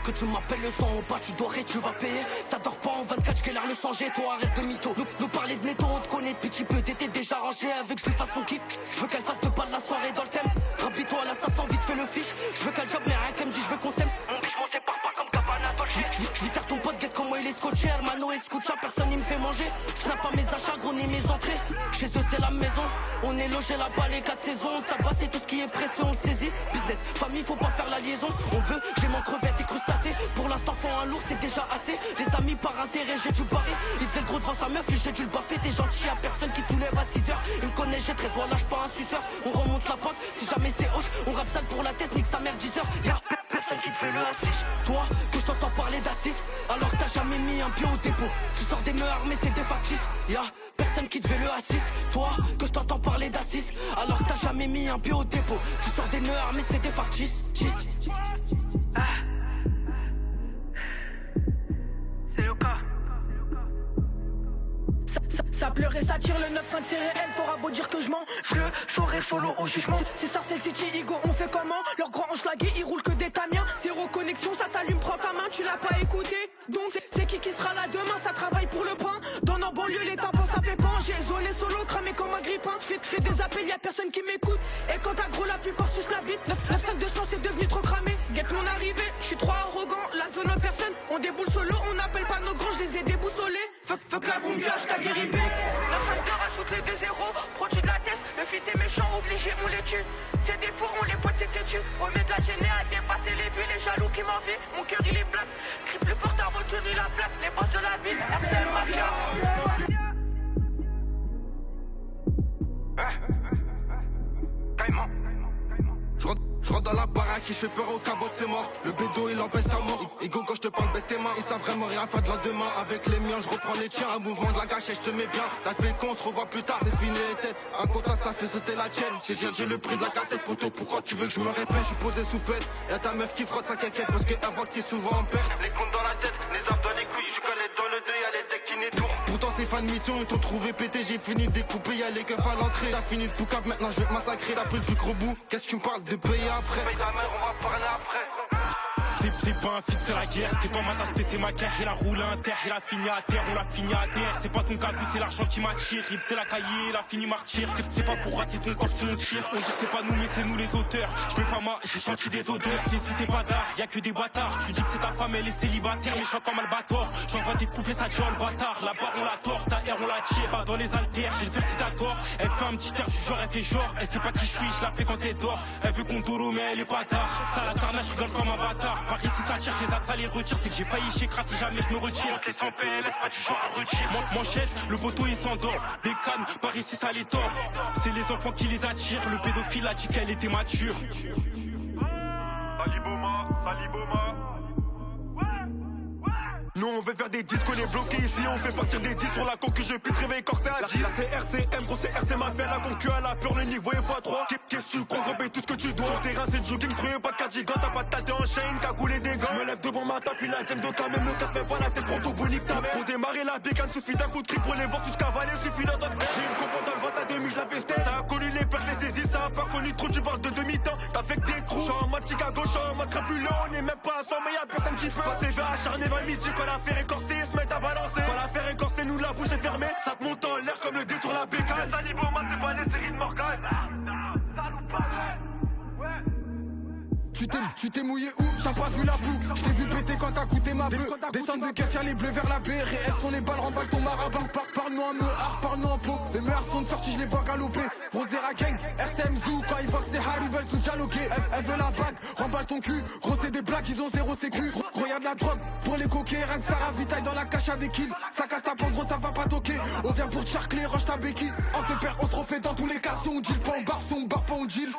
Que tu m'appelles le sang ou pas, tu dois tu vas payer. Ça dort pas en 24, j'galère le sang, j'ai toi arrête de mytho. Nous parler de netto, on te connaît depuis petit peu. T'étais déjà rangé avec je lui fasse son kiff. Je veux qu'elle fasse de balle la soirée dans le thème. Rabis-toi là, ça sent vite fait le fiche. Je veux qu'elle job mais rien qu'elle me dit je veux qu'on s'aime. Mon biche m'en sépare pas comme Cabana Dolce. Je lui sers ton pote, guette comment il est scotché. Hermano escucha, personne il me fait manger. Je n'ai pas mes achats, gros ni mes entrées. Chez eux c'est la maison, on est logé là-bas les 4 saisons. T'as passé tout ce qui est pressé, on le saisit. Business, famille, faut pas faire la liaison. On veut, j'ai mon crevette et crustacé. Pour l'instant faut un lourd, c'est déjà assez. Les amis par intérêt, j'ai dû barrer. Il faisait le gros devant sa meuf, lui j'ai dû le baffer. T'es gentil, y'a personne qui te soulève à 6h. Il me connaît, j'ai 13 lâche pas un suceur. On remonte la pente, si jamais c'est hoche. On rappe sale pour la tête, nique sa mère 10h. Y'a personne qui te fait le assise. Toi, que je t'entends parler d'assis, alors que t'as jamais mis un pied au dépôt. Tu sors des meurs mais c'est des factices. Y'a personne qui te fait le assise. Toi, que je t'entends parler d'assis, alors que t'as jamais mis un pied au dépôt. Tu sors des meurs mais c'est des factices. C'est le cas. Ça pleure et ça tire, le 9-5 c'est réel. T'auras beau dire que je mens, je le ferai solo au jugement. C'est ça, c'est City, Igo, on fait comment? Leurs grands hanches lagués, ils roulent que des tamiens. Zéro connexion, ça t'allume, prends ta main, tu l'as pas écouté. Donc c'est qui sera là demain, ça travaille pour le pain. Dans nos banlieues, les tampons ça fait pan. J'ai zoné solo, cramé comme un grippin. J'fais des appels, y'a personne qui m'écoute. Et quand t'as gros, la plupart sucent la bite. 9-5-200 c'est devenu trop cramé. Guette mon arrivée, j'suis trop arrogant. La zone en personne, on déboule solo. On n'appelle pas nos grands, je les ai déboussolés. Fuck la bombe du hashtag guéribé. 9-5-2 rajoute les 2-0. Produit de la tête, le fit est méchant, obligé on les tue. C'est des fous, on les potes c'est têtu. Remets de la gênée à dépasser les vues, les jaloux qui m'envient. Mon cœur il est black, triple porteur retenu la plaque. Les boss de la ville, RCL Mafia. Je rentre dans la baraque, je fais peur au cabot, c'est mort. Le bédo il empêche sa mort. Ego quand je te parle baisse tes mains. Ils savent vraiment rien faire de la demain. Avec les miens je reprends les tiens. Un mouvement de la gâche et je te mets bien. Ça fait con, on se revoit plus tard, c'est fini les têtes. Un contact ça fait sauter la tienne. J'ai le prix de la cassette poteau. Pourquoi tu veux que je me répète? Je suis posé sous pète. Y'a ta meuf qui frotte sa caquette parce qu'elle voit que t'es souvent en perte. Les comptes dans la tête, les arbres dans les couilles. Je connais dans le deuil, y'a les decks qui nettoient. Pourtant c'est fin de mission, ils t'ont trouvé pété. J'ai fini de découper, y'a les keufs à l'entrée. T'as fini de tout cap, maintenant je vais te massacrer. T'as pris le plus gros bout, qu'est-ce que tu me parles de payer après? Paye ta mère, on va parler après. C'est pas un fit, c'est la guerre. C'est pas ma tasse, c'est ma guerre. Il a roulé un terre, il a fini à terre, on l'a fini à terre. C'est pas ton cas, c'est l'argent qui m'attire. Rip, c'est la cahier, il a fini martyr. C'est pas pour rater ton corps si on tire. On dit que c'est pas nous, mais c'est nous les auteurs. Je pas moi, j'ai senti des odeurs. T'es pas d'art, y'a que des bâtards. Tu dis que c'est ta femme, elle est célibataire. Méchant comme Albator. J'envoie des couplets, ça tue le bâtard. La barre, on la tord, ta air, on la tire. Pas dans les haltères, j'ai le félicitateur. Elle fait un petit air du genre, elle fait genre. Elle sait pas qui je suis, je la fais quand elle dort. Elle veut qu'on doro, mais elle est bâtard. Ça la carnage, je rigole comme un bâtard. Par ici, ça tire, tes ça les retire. C'est que j'ai failli chez Crass si jamais je me retire. On te laisse en PLS, pas du genre à retirer. Manchette, le poteau il s'endort. Bécane, par ici ça les tord. C'est les enfants qui les attirent. Le pédophile a dit qu'elle était mature. Saliboma. Nous on veut faire des disques, on est bloqués ici, on fait partir des disques sur la conque que je puisse réveiller corsage. Là c'est RCM, gros c'est RC m'a fait la concu à la peur, le niveau est x3. Qu'est-ce que tu crois, grimper tout ce que tu dois. Sur terrain c'est jogging, trouvé pas de cardigan, t'as pas de tâte en chaîne, cagoulé des gants. Je me lève devant ma table, une deuxième de quand même, me casse même pas la tête, prends ton bonique ta mère. Pour démarrer la bécane, suffit d'un coup de cri pour les voir tous cavaler, suffit d'entendre. J'ai une compo dans le ventre à demi, je la festais. Ça a connu les pertes, les saisies, ça a pas connu trop, tu parles de demi-temps. T'as fait que des trous, j'suis en mode Chicago, j'suis en mode crapuleux, on est même pas à 100, mais y'a personne qui peut. Passer vers acharné, va midi, quand l'affaire est corsée. Se mettre à balancer. Quand l'affaire est corsée, nous la bouche est fermée. Ça te monte en l'air comme le dé sur la bécane. Saliboma, c'est pas les séries de Morgan. Tu t'es mouillé où? T'as pas vu la boucle? Je t'ai vu péter quand t'as coûté ma bœuf. Descendre de caisse, y'a les bleus vers la baie. Réel sont les balles, remballe ton marabout. Parle-nous en mehar, parle-nous en pot. Les meilleurs sont de sortie, je les vois galoper. Rosera gang, RCM Zoo. Quand ils voient que c'est hard, ils veulent tout dialoguer. Elle veut la bague, remballe ton cul. Gros c'est des blagues, ils ont zéro sécu. Gros y'a de la drogue pour les coquets. Rien que ça ravitaille dans la cache avec il. Ça casse ta pente, gros ça va pas toquer. On vient pour te charcler, roche ta béquille. On te perd, on se refait dans tous les cas. Si on deal pas, on barre, si on barre pas, on deal.